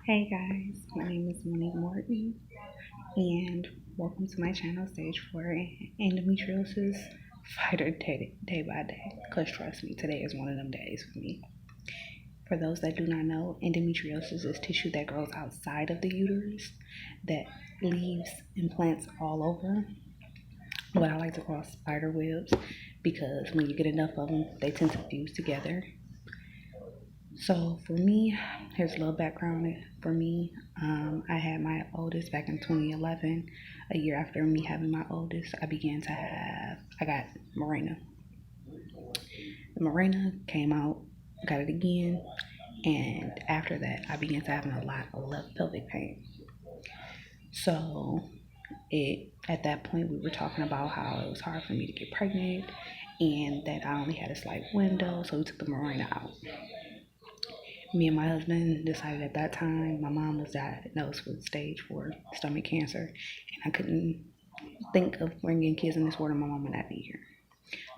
Hey guys, my name is Monique Morton, and welcome to my channel stage for endometriosis fighter day by day. Because trust me, today is one of them days for me. For those that do not know, endometriosis is tissue that grows outside of the uterus that leaves implants all over, what I like to call spider webs, because when you get enough of them, they tend to fuse together. So for me, here's a little background for me. I had my oldest back in 2011. A year after me having my oldest, I got Mirena. The Mirena came out, got it again, and after that, I began to having a lot of left pelvic pain. So at that point, we were talking about how it was hard for me to get pregnant, and that I only had a slight window, so we took the Mirena out. Me and my husband decided at that time my mom was diagnosed with stage 4 stomach cancer, and I couldn't think of bringing kids in this world and my mom would not be here.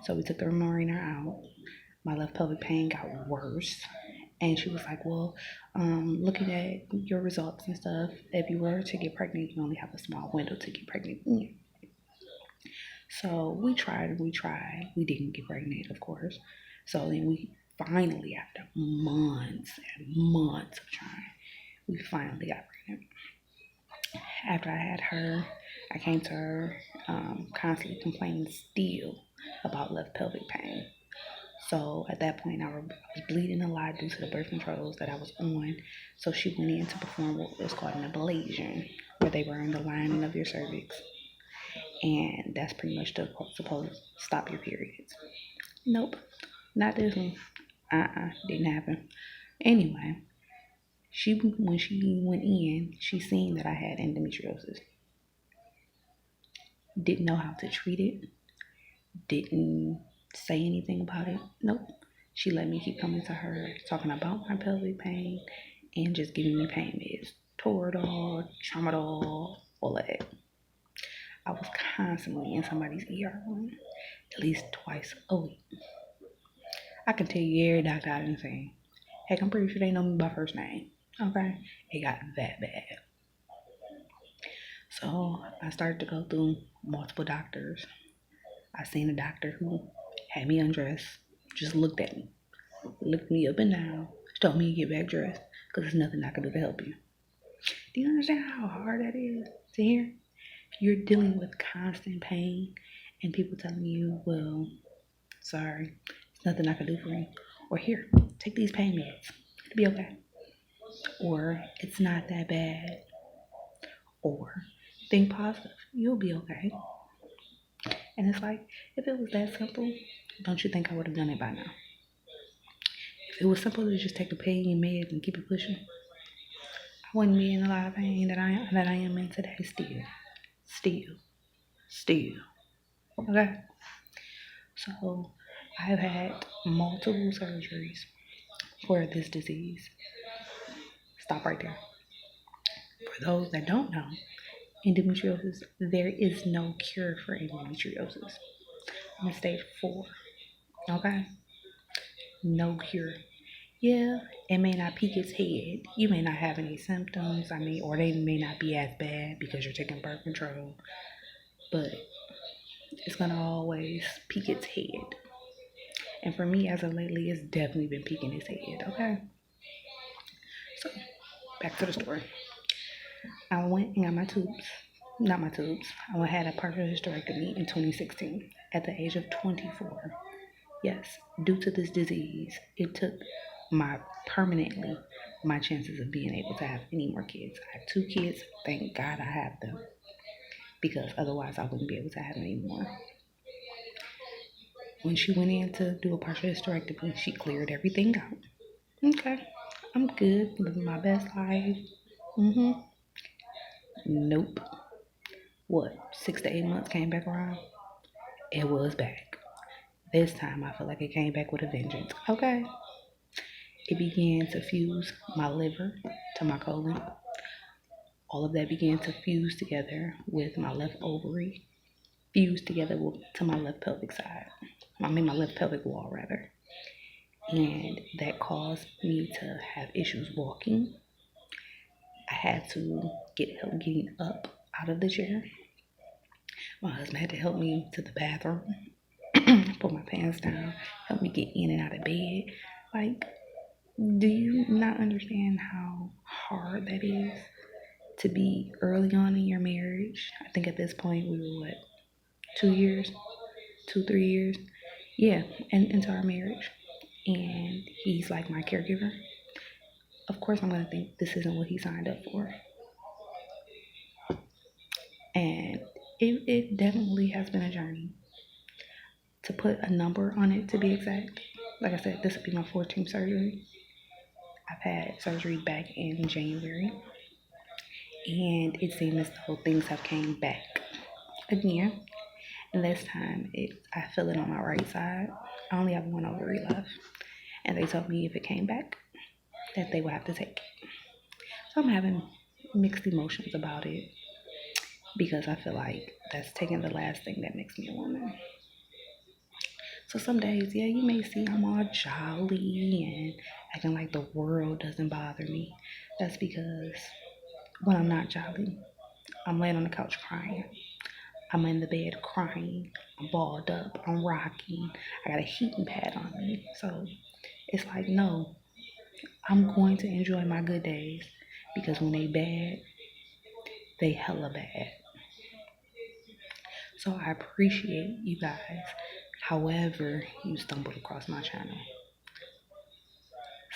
So we took the Marina out. My left pelvic pain got worse, and she was like, well, looking at your results and stuff, if you were to get pregnant, you only have a small window to get pregnant in. So we tried. We didn't get pregnant, of course. So then we finally, after months and months of trying, we finally got pregnant. After I had her, I came to her constantly complaining still about left pelvic pain. So at that point, I was bleeding a lot due to the birth controls that I was on. So she went in to perform what was called an ablation, where they burn the lining of your cervix. And that's pretty much supposed to stop your periods. Nope, not this one. Didn't happen. Anyway, when she went in, she seen that I had endometriosis. Didn't know how to treat it. Didn't say anything about it. Nope. She let me keep coming to her, talking about my pelvic pain, and just giving me pain meds. Toradol, Tramadol, all of that. I was constantly in somebody's ER room, at least twice a week. I can tell you every doctor I've been saying. Heck, I'm pretty sure they know me by first name. Okay? It got that bad. So I started to go through multiple doctors. I seen a doctor who had me undressed, just looked at me, looked me up and down, told me to get back dressed because there's nothing I can do to help you. Do you understand how hard that is to hear? You're dealing with constant pain and people telling you, well, sorry, there's nothing I can do for you. Or here, take these pain meds. It'll be okay. Or it's not that bad. Or think positive. You'll be okay. And it's like, if it was that simple, don't you think I would have done it by now? If it was simple to just take the pain meds and keep it pushing, I wouldn't be in a lot of pain that I am in today. Still. Okay. So I've had multiple surgeries for this disease. Stop right there. For those that don't know, endometriosis, there is no cure for endometriosis. I'm in stage 4. Okay? No cure. Yeah, it may not peak its head. You may not have any symptoms. Or they may not be as bad because you're taking birth control. But it's gonna always peak its head. And for me, as of lately, it's definitely been peaking its head. Okay. So back to the story. I went and got my tubes. Not my tubes. I had a partial hysterectomy in 2016 at the age of 24. Yes, due to this disease, it took permanently my chances of being able to have any more kids. I have 2 kids. Thank God I have them because otherwise I wouldn't be able to have any more. When she went in to do a partial hysterectomy, she cleared everything out. Okay, I'm good, living my best life. Nope. What, 6 to 8 months came back around? It was back. This time I feel like it came back with a vengeance. Okay. It began to fuse my liver to my colon. All of that began to fuse together with my left ovary, fused together to my left pelvic side. My left pelvic wall, rather. And that caused me to have issues walking, had to get help getting up out of the chair. My husband had to help me to the bathroom, put my pants down, help me get in and out of bed. Like, do you not understand how hard that is to be early on in your marriage? I think at this point we were what, 2 years, 3 years, yeah, and into our marriage, and he's like my caregiver. Of course, I'm gonna think this isn't what he signed up for, and it definitely has been a journey. To put a number on it, to be exact, like I said, this will be my 14th surgery. I've had surgery back in January, and it seems as though things have came back again. And this time, I feel it on my right side. I only have one ovary left, and they told me if it came back, that they would have to take it. So I'm having mixed emotions about it because I feel like that's taking the last thing that makes me a woman. So some days, yeah, you may see I'm all jolly and acting like the world doesn't bother me. That's because when I'm not jolly, I'm laying on the couch crying. I'm in the bed crying. I'm balled up. I'm rocking. I got a heating pad on me. So it's like, no, I'm going to enjoy my good days because when they bad, they hella bad. So I appreciate you guys. However, you stumbled across my channel.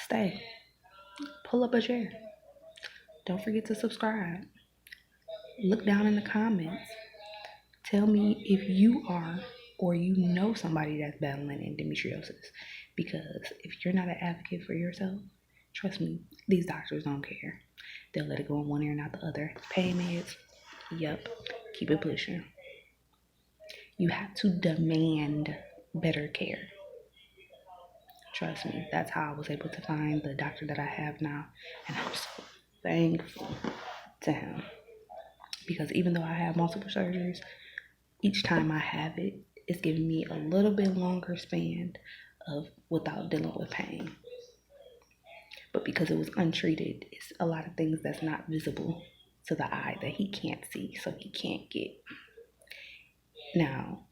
Stay. Pull up a chair. Don't forget to subscribe. Look down in the comments. Tell me if you are or you know somebody that's battling endometriosis. Because if you're not an advocate for yourself, trust me, these doctors don't care. They'll let it go in one ear and out the other. Pain meds, yep, keep it pushing. You have to demand better care. Trust me, that's how I was able to find the doctor that I have now. And I'm so thankful to him. Because even though I have multiple surgeries, each time I have it, it's giving me a little bit longer span of without dealing with pain. But because it was untreated, it's a lot of things that's not visible to the eye that he can't see, so he can't get. Now,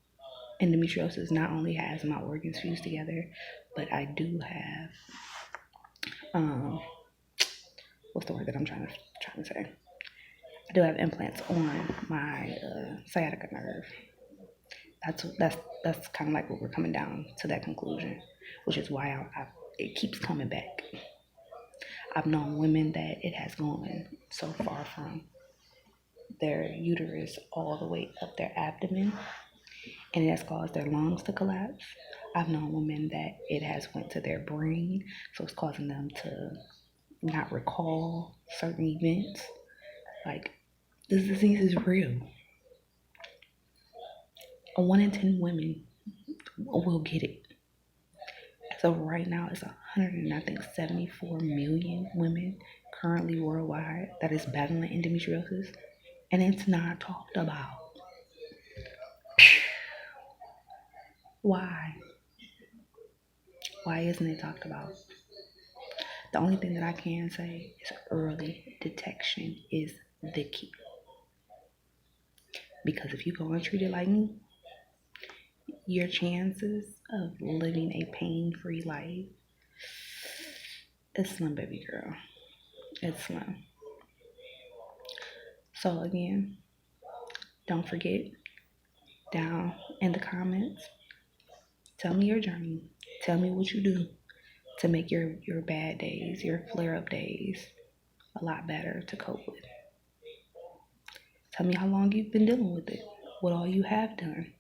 endometriosis not only has my organs fused together, but I do have what's the word that I'm trying to say? I do have implants on my sciatica nerve. That's kind of like what we're coming down to that conclusion, which is why it keeps coming back. I've known women that it has gone so far from their uterus all the way up their abdomen, and it has caused their lungs to collapse. I've known women that it has went to their brain, so it's causing them to not recall certain events. Like, this disease is real. 1 in 10 women will get it. As of right now, it's 174 million women currently worldwide that is battling endometriosis, and it's not talked about. Why? Why isn't it talked about? The only thing that I can say is early detection is the key. Because if you go untreated like me, your chances of living a pain-free life is slim, baby girl. It's slim. So again, don't forget, down in the comments, tell me your journey. Tell me what you do to make your bad days, your flare-up days, a lot better to cope with. Tell me how long you've been dealing with it, what all you have done.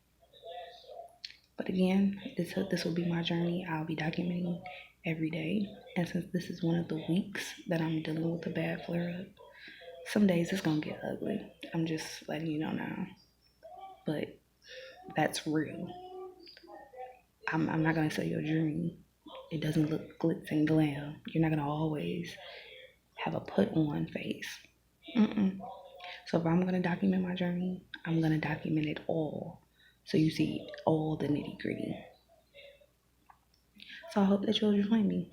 But again, this will be my journey. I'll be documenting every day. And since this is one of the weeks that I'm dealing with a bad flare-up, some days it's going to get ugly. I'm just letting you know now. But that's real. I'm not going to sell you a dream. It doesn't look glitz and glam. You're not going to always have a put-on face. So if I'm going to document my journey, I'm going to document it all. So you see all the nitty-gritty. So I hope that you'll join me.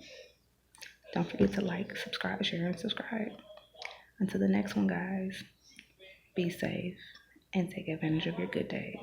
Don't forget to like, subscribe, share, and subscribe. Until the next one, guys, be safe and take advantage of your good days.